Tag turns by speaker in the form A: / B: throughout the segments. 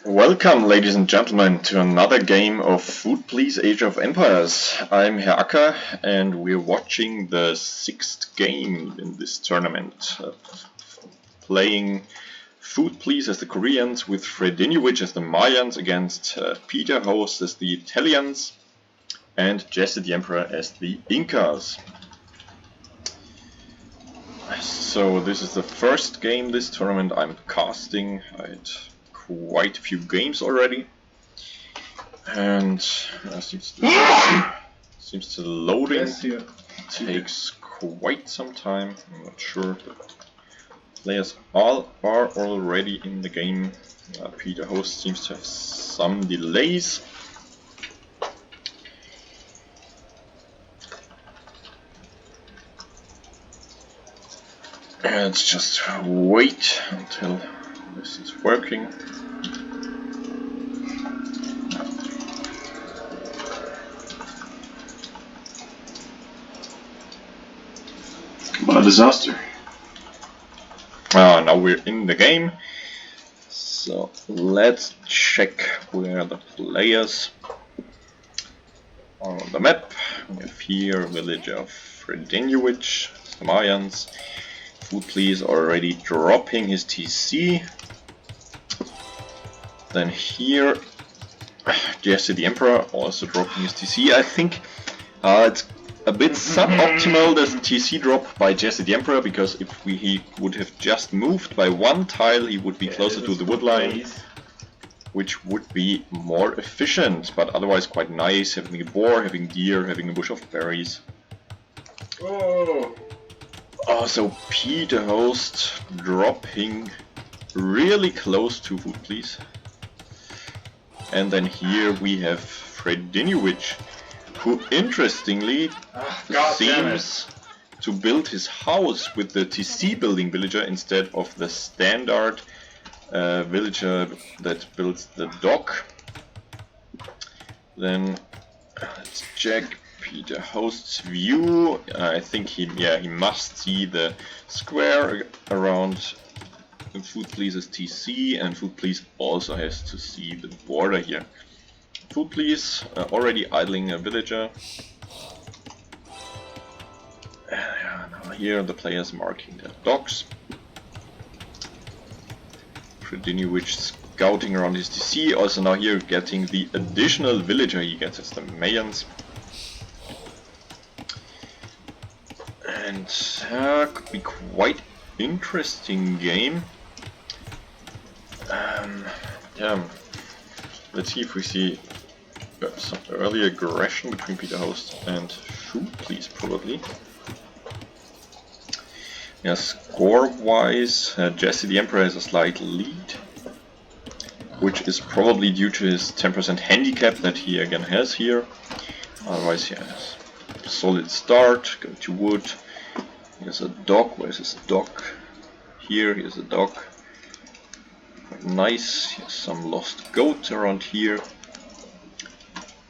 A: Welcome, ladies and gentlemen, to another game of Food Please Age of Empires. I'm Herr Acker, and we're watching the 6th game in this tournament. Playing Food Please as the Koreans, with Fredi as the Mayans against Peter Host as the Italians, and Jesse the Emperor as the Incas. So this is the first game this tournament I'm casting. I had quite a few games already, and seems the loading takes quite some time. I'm not sure, but players all are already in the game. Peter Host seems to have some delays. Let's just wait until this is working.
B: What a disaster.
A: Now we're in the game, so let's check where the players are on the map. We have here village of Fredi, the Mayans. Food Please already dropping his TC. Then here Jesse the Emperor also dropping his TC. I think it's a bit suboptimal, this TC drop by Jesse the Emperor, because if he would have just moved by one tile, he would be closer to the wood line, which would be more efficient, but otherwise quite nice, having a boar, having deer, having a bush of berries. Also Peter Host dropping really close to Food Please. And then here we have Fredi, who interestingly seems to build his house with the TC building villager instead of the standard villager that builds the dock. Then let's check Peter Host's view. I think he must see the square around Food Please's TC, and Food Please also has to see the border here. Food Please already idling a villager. Now here the players marking their docks. Fredi scouting around his TC. Also now here getting the additional villager he gets as the Mayans. And could be quite interesting game. Let's see if we see some early aggression between Peter Host and Food Please, probably. Yeah, score-wise, Jesse the Emperor has a slight lead, which is probably due to his 10% handicap that he again has here. Otherwise, he has a solid start. Go to wood. Here's a dock. Where's his dock? Here, here's a dock. Quite nice. Here's some lost goats around here.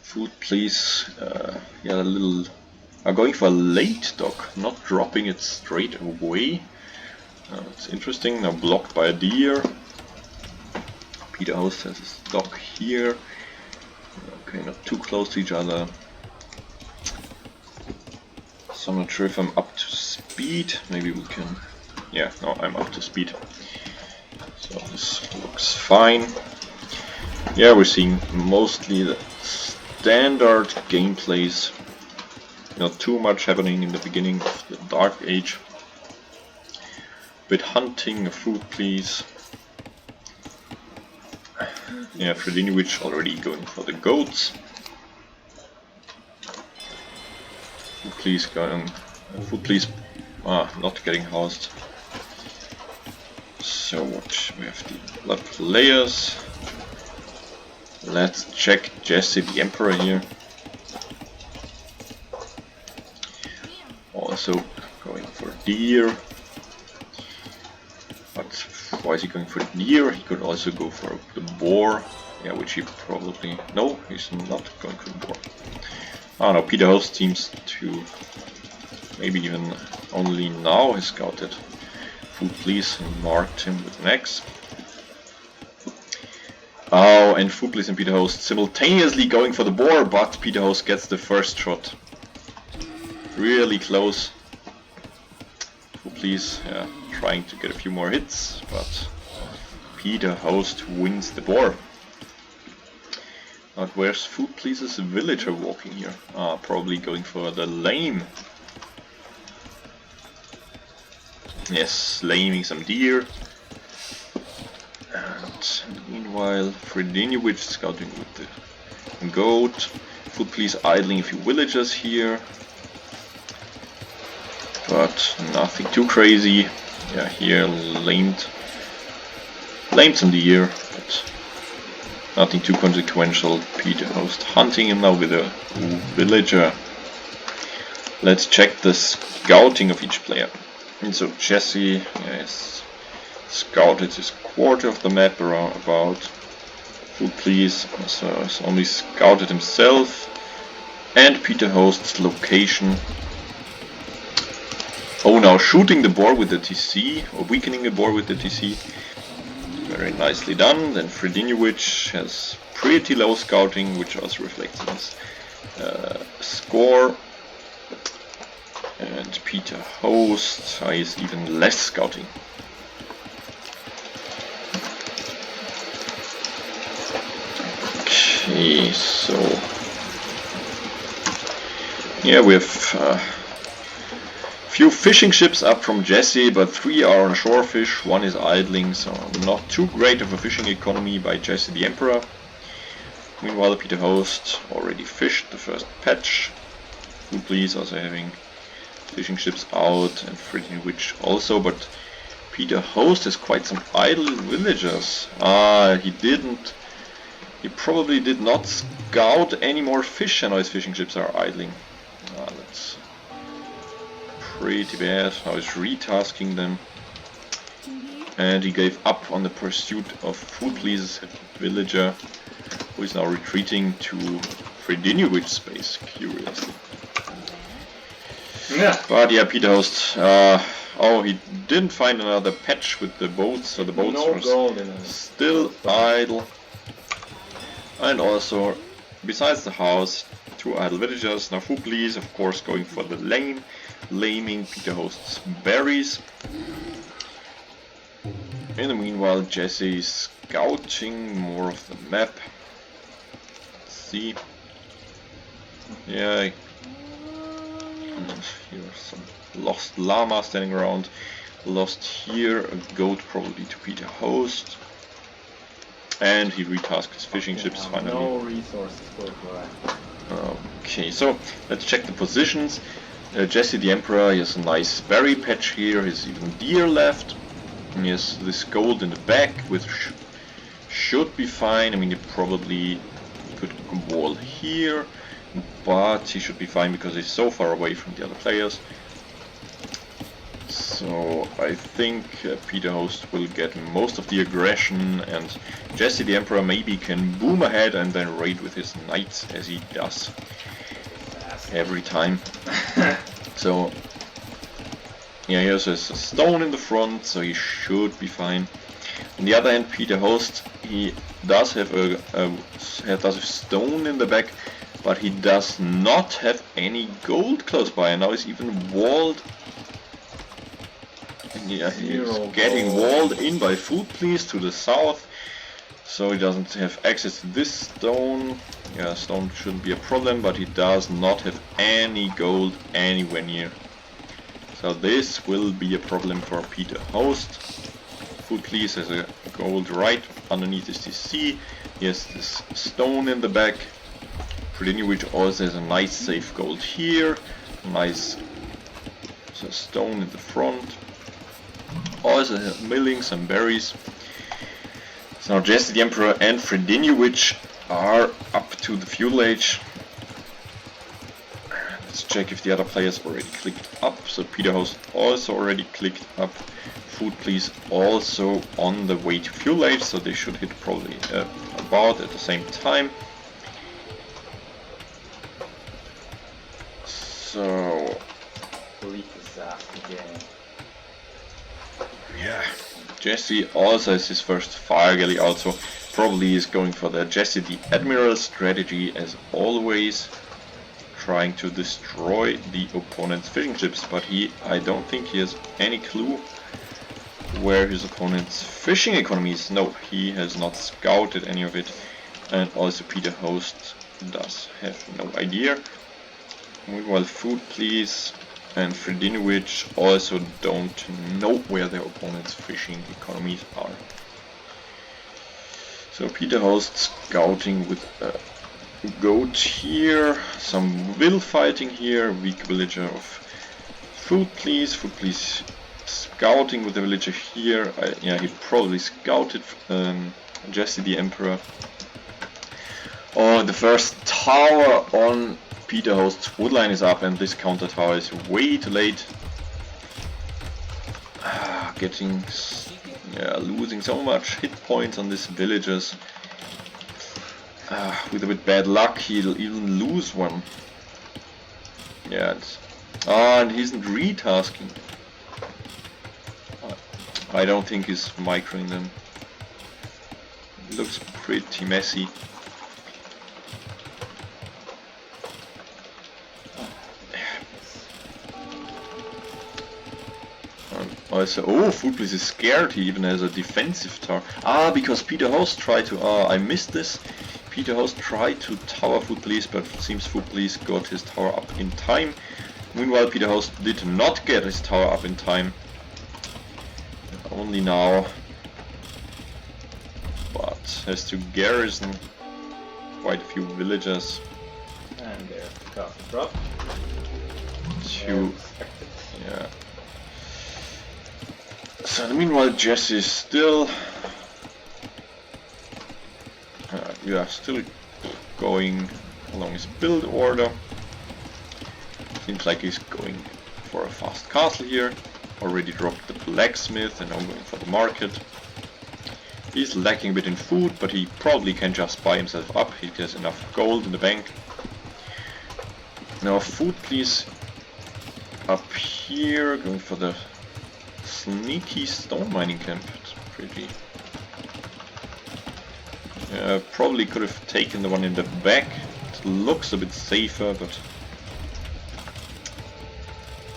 A: Food Please, going for a late dock, not dropping it straight away. It's interesting. Now blocked by a deer. Peter Host has his dock here. Okay, not too close to each other. So I'm not sure if I'm up to speed. Maybe we can. Yeah, no, I'm up to speed. So this looks fine. Yeah, we're seeing mostly the standard gameplays. Not too much happening in the beginning of the Dark Age. Bit hunting, a Food Please. Yeah, Fredi already going for the goats. Food Please going. Food Please not getting housed. So what we have the players. Let's check Jesse the Emperor here. Also going for deer. But why is he going for deer? He could also go for the boar. Yeah, which he probably... No, he's not going for the boar. Oh no, Peter Host seems to maybe even only now has scouted Food Please and marked him with an X. Oh, and Foodbliss and Peter Host simultaneously going for the boar, but Peter Host gets the first shot. Really close. Foodbliss, yeah, trying to get a few more hits, but Peter Host wins the boar. But where's Foodbliss's villager walking here? Ah, probably going for the lame. Yes, laming some deer. And meanwhile, Fredi scouting with the goat. Foodbliss idling a few villagers here. But nothing too crazy. Yeah, here lamed some deer, but nothing too consequential. Peter Host hunting him now with a villager. Let's check the scouting of each player. And so Jesse has scouted his quarter of the map around about. Foodbliss also has only scouted himself and Peter Host's location. Oh, now shooting the boar with the TC, or weakening the boar with the TC. Very nicely done. Then Fredi has pretty low scouting, which also reflects in his score. And Peter Host is even less scouting. Okay, so yeah, we have few fishing ships up from Jesse, but 3 are on shore fish, 1 is idling, so not too great of a fishing economy by Jesse the Emperor. Meanwhile, Peter Host already fished the first patch. Foodbliss also having fishing ships out, and Fredi also, but Peter Host has quite some idle villagers. He probably did not scout any more fish, and now his fishing ships are idling. That's pretty bad. Now he's retasking them. And he gave up on the pursuit of Foodbliss's villager, who is now retreating to Fredi space, curiously.
C: Yeah.
A: But yeah, Peter Host, oh, he didn't find another patch with the boats, so the boats were still idle. And also, besides the house, 2 idle villagers. Now Foodbliss, of course, going for the laming Peter Host's berries. In the meanwhile, Jesse is scouting more of the map. Let's see. Yeah, here's some lost llama standing around. Lost here, a goat probably to Peter Host. And he retasked his fishing ships finally.
C: No resources for that.
A: Okay, so let's check the positions. Jesse the Emperor, he has a nice berry patch here, he has even deer left. And he has this gold in the back, which should be fine. I mean, he probably could wall here, but he should be fine because he's so far away from the other players. So I think Peter Host will get most of the aggression, and Jesse the Emperor maybe can boom ahead and then raid with his knights, as he does every time. So yeah, here's a stone in the front, so he should be fine. On the other hand, Peter Host, he does have a stone in the back, but he does not have any gold close by, and now he's even walled. Yeah, he's getting walled in by Foodbliss to the south, so he doesn't have access to this stone. Yeah, stone shouldn't be a problem, but he does not have any gold anywhere near. So this will be a problem for Peter Host. Foodbliss has a gold right underneath his TC. He has this stone in the back. Fredi also has a nice safe gold here. Nice stone in the front. Also milling some berries. So now Jesse the Emperor and Fredi are up to the fuel age. Let's check if the other players already clicked up. So Peter Host also already clicked up. Foodbliss also on the way to fuel age, so they should hit probably about at the same time. So yeah, Jesse also has his first fire galley out, so probably is going for the Jesse the Admiral strategy as always, trying to destroy the opponent's fishing ships, but I don't think he has any clue where his opponent's fishing economy is. No, he has not scouted any of it, and also Peter Host does have no idea. Meanwhile, Food Please and Fredi also don't know where their opponent's fishing economies are. So Peter Host scouting with a goat here, some will fighting here, weak villager of Food Please scouting with the villager here. Yeah, he probably scouted Jesse the Emperor. Oh, the first tower on Peter Host's woodline is up, and this counter tower is way too late. Losing so much hit points on these villagers. With a bit bad luck, he'll even lose one. Yeah, and he isn't retasking. I don't think he's microing them. It looks pretty messy. Also, oh, Food Please is scared. He even has a defensive tower. Because Peter Host tried to. I missed this. Peter Host tried to tower Food Please, but it seems Food Please got his tower up in time. Meanwhile, Peter Host did not get his tower up in time. Only now. But has to garrison quite a few villagers.
C: And there's the castle drop.
A: Yeah. So meanwhile, Jesse is still still going along his build order. Seems like he's going for a fast castle here. Already dropped the blacksmith and now going for the market. He's lacking a bit in food, but he probably can just buy himself up. He has enough gold in the bank. Now Food Please up here, going for the sneaky stone mining camp. It's pretty. Probably could have taken the one in the back. It looks a bit safer, but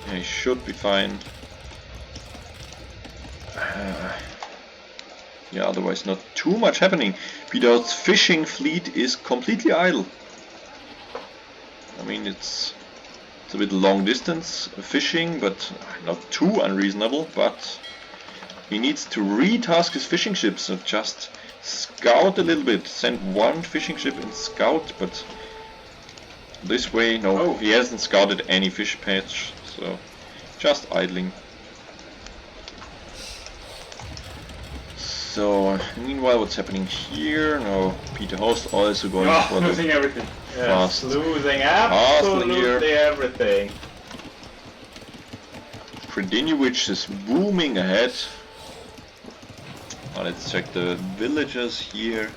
A: yeah, he should be fine. Yeah, otherwise not too much happening. Peter's fishing fleet is completely idle. I mean, it's a bit long distance fishing, but not too unreasonable, but he needs to retask his fishing ships, so just scout a little bit, send one fishing ship and scout, but this way, no, he hasn't scouted any fish patch, so just idling. So, meanwhile, what's happening here? No, Peter Host also going for the
C: losing everything.
A: Yes,
C: losing absolutely everything.
A: Fredi is booming ahead. Now let's check the villagers here.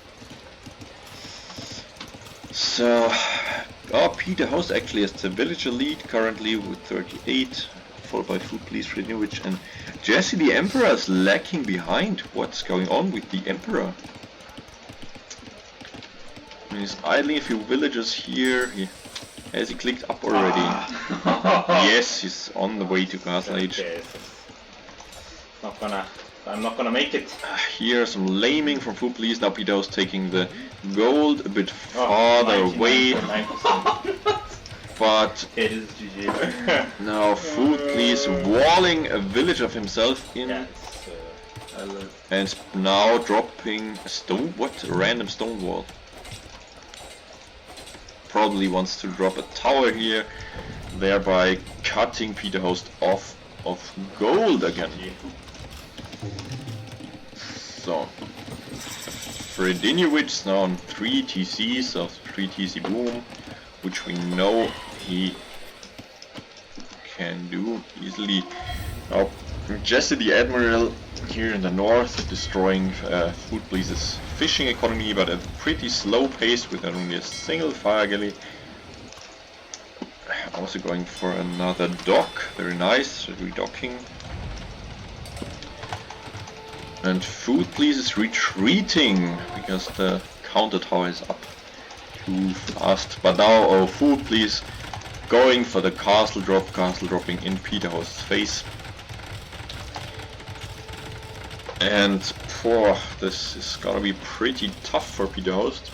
A: So, Peter Host actually has the villager lead currently with 38, followed by Food Please, Fredi, and Jesse the Emperor is lacking behind. What's going on with the Emperor? He's idling a few villagers here. Has he clicked up already? Yes, he's on the way to Castle Age.
C: I'm not gonna make it.
A: Here some laming from Food Please. Now Peter Host taking the gold a bit farther away. But
C: it is GG.
A: now Food Please walling a village of himself in.
C: Yeah,
A: and now dropping a stone. What? A random stone wall. Probably wants to drop a tower here, thereby cutting Peter Host off of gold again. So Fredi now on 3 TCs, so 3 TC boom, which we know he can do easily. Now Jesse the Admiral here in the north, destroying Food Please's fishing economy, but at a pretty slow pace with only a single fire galley. Also going for another dock, very nice, redocking. And Food Please is retreating because the counter tower is up too fast. But now, oh, Food Please going for the castle dropping in Peter Host's face. And poor, this is gonna be pretty tough for Peter Host.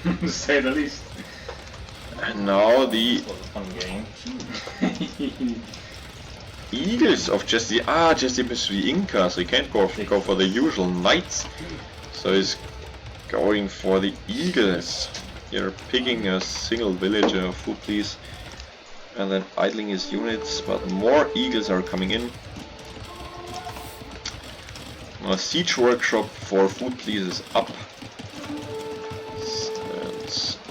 C: To say the least.
A: And now the
C: This was a fun game.
A: Eagles of Jesse. Jesse missed the Inca, so he can't go for the usual knights. So he's going for the Eagles. Here, picking a single villager, Food Please, and then idling his units. But more Eagles are coming in. A siege workshop for Food Please is up.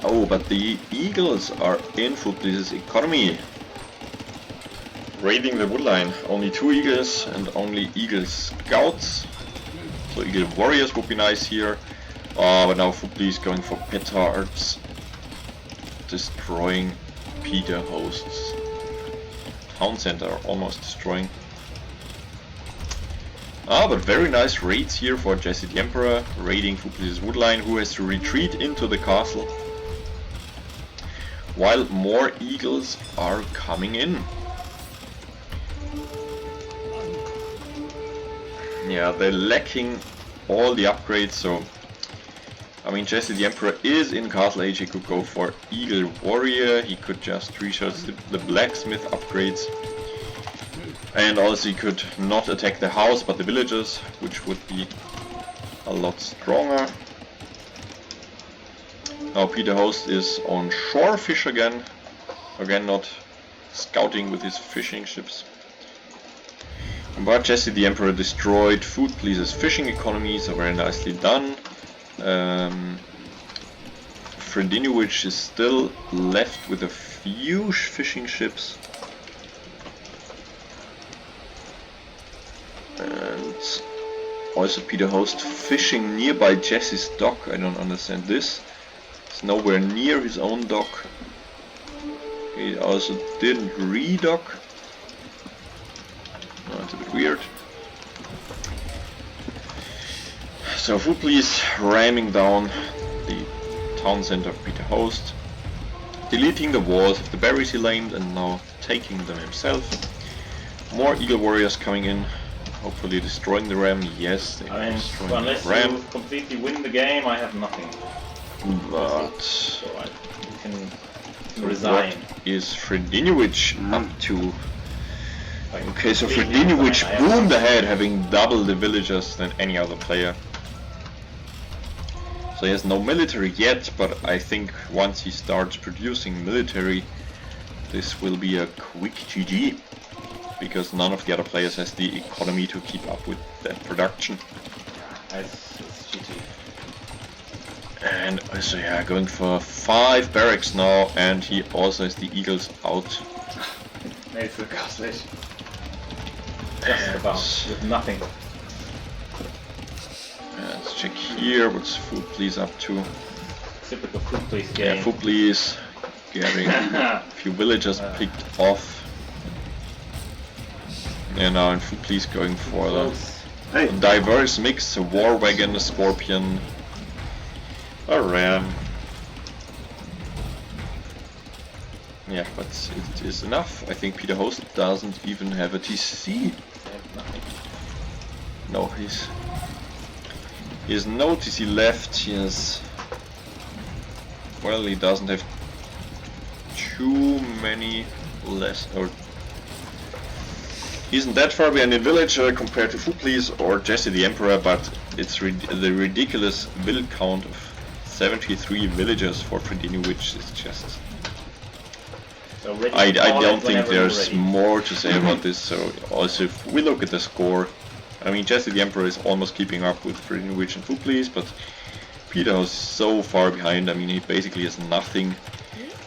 A: Oh, but the Eagles are in Food Please's economy. Raiding the woodline. Only 2 Eagles and only Eagle Scouts. So Eagle Warriors would be nice here. But now Food Please going for petards. Destroying Peter Host's town center. Almost destroying. But very nice raids here for Jesse the Emperor. Raiding Food Please's woodline, who has to retreat into the castle. While more Eagles are coming in. Yeah, they're lacking all the upgrades, so I mean, Jesse the Emperor is in Castle Age. He could go for Eagle Warrior, he could just recharge the blacksmith upgrades, and also he could not attack the house but the villagers, which would be a lot stronger. Now Peter Host is on shore fish again not scouting with his fishing ships. But Jesse the Emperor destroyed Food Please's fishing economy, so very nicely done. Fredi is still left with a few fishing ships. And also Peter Host fishing nearby Jesse's dock. I don't understand this. It's nowhere near his own dock. He also didn't redock. That's a bit weird. So Food Please ramming down the town center of Peter Host, deleting the walls of the berries he lamed and now taking them himself. More Eagle Warriors coming in, hopefully destroying the ram. Yes, they are destroying
C: unless
A: the ram.
C: you completely win the game, I have nothing.
A: But
C: so you can resign.
A: What is Fredi up to?
C: Like,
A: Okay, so
C: completely
A: Fredi
C: resign.
A: boomed ahead, having double the villagers than any other player. So he has no military yet, but I think once he starts producing military, this will be a quick GG, because none of the other players has the economy to keep up with that production.
C: It's GG.
A: And so yeah, going for 5 barracks now, and he also has the Eagles out.
C: Made it to the castle edge. Just about, with nothing.
A: Let's check here, what's Food Please up to?
C: Typical Food Please game.
A: Yeah, Food Please getting a few villagers picked off. And now Food Please going for a diverse mix, a war wagon, a scorpion, a ram. Yeah, but it is enough. I think Peter Host doesn't even have a TC. No, he has no TC left. He has, well, he doesn't have too many less, or he isn't that far behind in village compared to Food Please or Jesse the Emperor, but it's the ridiculous build count of 73 villagers for Fredi, which is just.
C: So
A: I don't think there's more to say about this. So also if we look at the score, I mean Jesse the Emperor is almost keeping up with Fredi and Food Please, but Peter is so far behind. I mean he basically has nothing.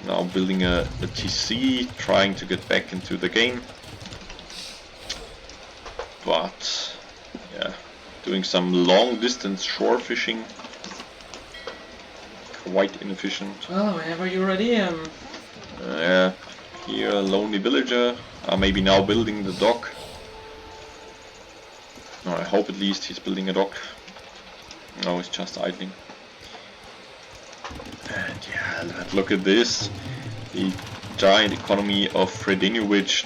A: Now building a TC, trying to get back into the game. But yeah, doing some long distance shore fishing. Quite inefficient.
C: Well, whenever you're ready,
A: Yeah, here a lonely villager, maybe now building the dock. Or I hope at least he's building a dock. No, he's just idling. And yeah, but look at this. The giant economy of Fredi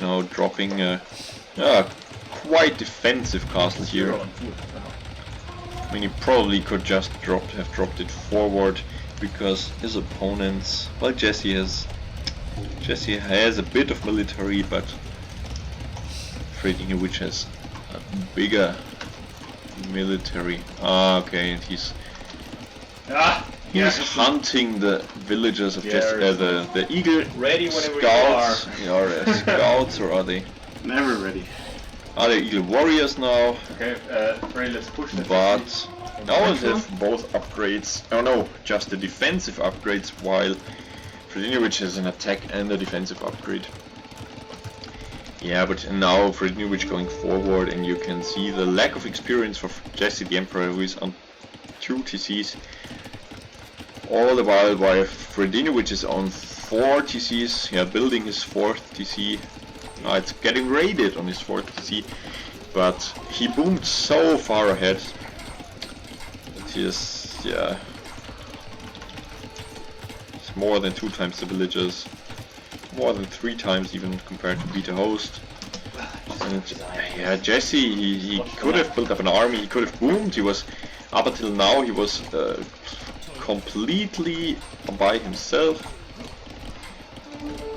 A: now dropping a quite defensive castle here. I mean, he probably could just have dropped it forward because his opponents, well, Jesse has a bit of military, but Fredi has a bigger military. Ah, okay, and he's hunting the villagers of the eagle
C: ready
A: scouts. Scouts, or are they?
B: Never ready.
A: Are they eagle warriors now?
C: Okay, Fredi, let's push the
A: But now they have both upgrades. Oh no, just the defensive upgrades, while Fredi has an attack and a defensive upgrade. Yeah, but now Fredi going forward, and you can see the lack of experience for Jesse the Emperor, who is on 2 TCs. All the while Fredi is on 4 TCs, building his 4th TC. It's getting raided on his 4th TC, but he boomed so far ahead that he is, it's more than 2 times the villagers, more than 3 times even compared to Peter Host. And yeah, Jesse, he could have built up an army, he could have boomed. He was, up until now, he was completely by himself,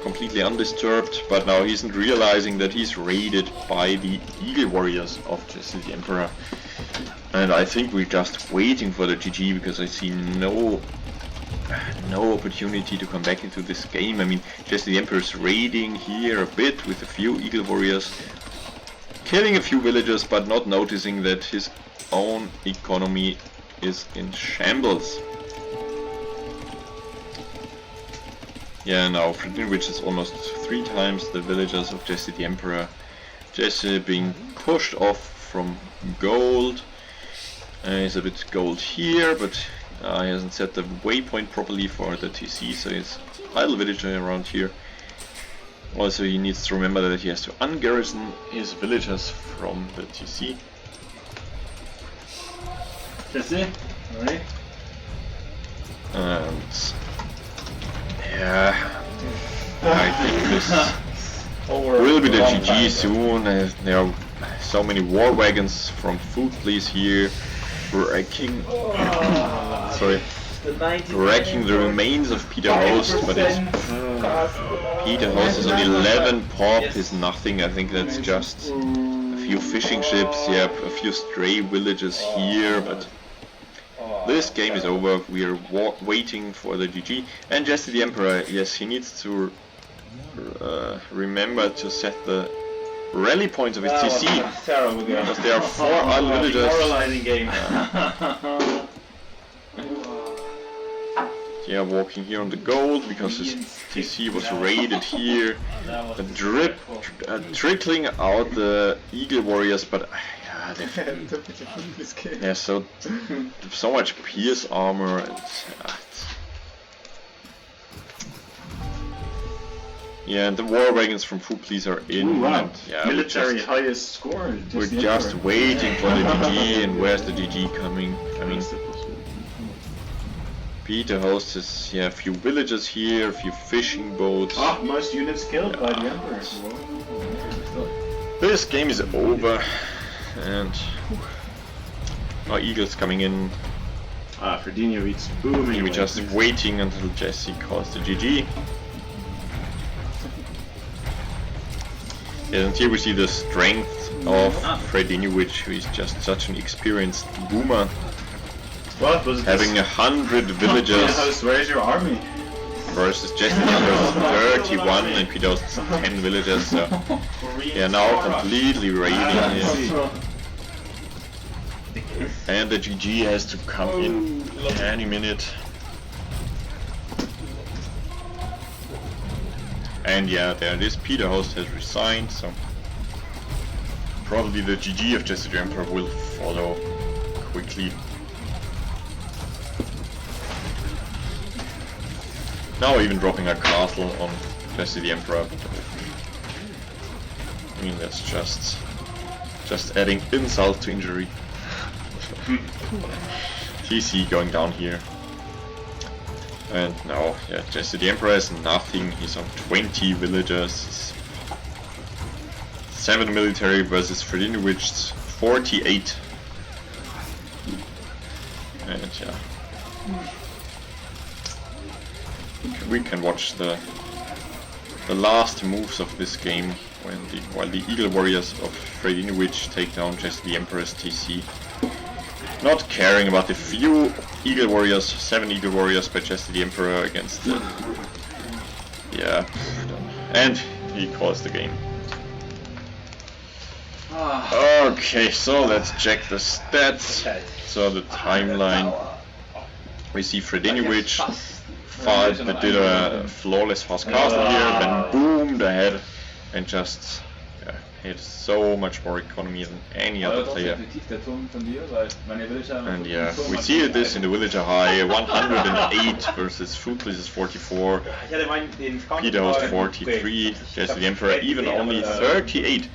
A: completely undisturbed, but now he isn't realizing that he's raided by the eagle warriors of Jesse the Emperor. And I think we're just waiting for the GG, because I see no opportunity to come back into this game. I mean, Jesse the Emperor is raiding here a bit with a few eagle warriors, killing a few villagers, but not noticing that his own economy is in shambles. Yeah, now Fredi, which is almost 3 times the villagers of Jesse the Emperor. Jesse being pushed off from gold. He's a bit gold here, but he hasn't set the waypoint properly for the TC, so he's idle villager around here. Also, he needs to remember that he has to ungarrison his villagers from the TC.
C: Jesse, alright.
A: And yeah, I think this will be the GG soon. There are so many war wagons from Food Police here wrecking the remains of Peter Host, but Peter Host is on 11 pop, is nothing. I think that's just a few fishing ships, a few stray villages here, but this game is over. We are waiting for the GG. And Jesse the Emperor, yes, he needs to remember to set the rally points of his TC, because there are 4 idle villagers. Walking here on the gold because his TC was raided here. Trickling out the eagle warriors, but yeah, so much pierce armor. And the war wagons from Food Police are in.
B: Ooh, wow.
A: And,
B: military highest score.
A: We're just waiting for the GG, and where's the GG coming? I mean, Peter Host has a few villages here, a few fishing boats.
B: Most units killed by the Emperor.
A: This game is over, and our eagles coming in.
B: Fredi is booming.
A: We're just waiting until Jesse calls the GG. And here we see the strength of Fredi, who is just such an experienced boomer.
B: What was
A: having 100 villagers.
B: Where's your army?
A: Versus Jesse the Emperor 31 and Peter Host's 10 villagers. So now completely raiding here. And the GG has to come in any minute. And there it is. Peter Host has resigned, so probably the GG of Jesse the Emperor will follow quickly. Now even dropping a castle on Fredi the Emperor. I mean, that's just Just adding insult to injury. TC going down here. And now, yeah, Jesse the Emperor has nothing. He's on 20 villagers. 7 military versus Fredinovich's 48. And yeah. We can watch the last moves of this game while the Eagle Warriors of Fredinovich take down Jesse the Emperor's TC. Not caring about the few Eagle Warriors, 7 Eagle Warriors by Jesse the Emperor against the... Yeah. And he calls the game. Okay, so let's check the stats. So the timeline. We see Fredinovich did a flawless fast castle here, then boomed ahead and just had so much more economy than any other player. And yeah, we see this in the villager high, 108 versus Foodless 44, Peter Host 43, Jesse the Emperor even only 38.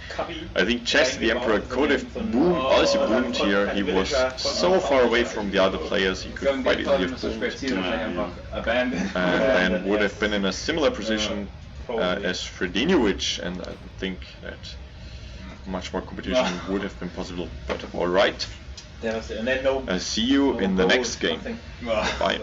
A: I think Jesse the Emperor could have also boomed here. He was so far away from the other players, he could quite easily have boomed. And then would have been in a similar position as Fredinovich, and I think that much more competition would have been possible, but alright. See you in the next game. Bye.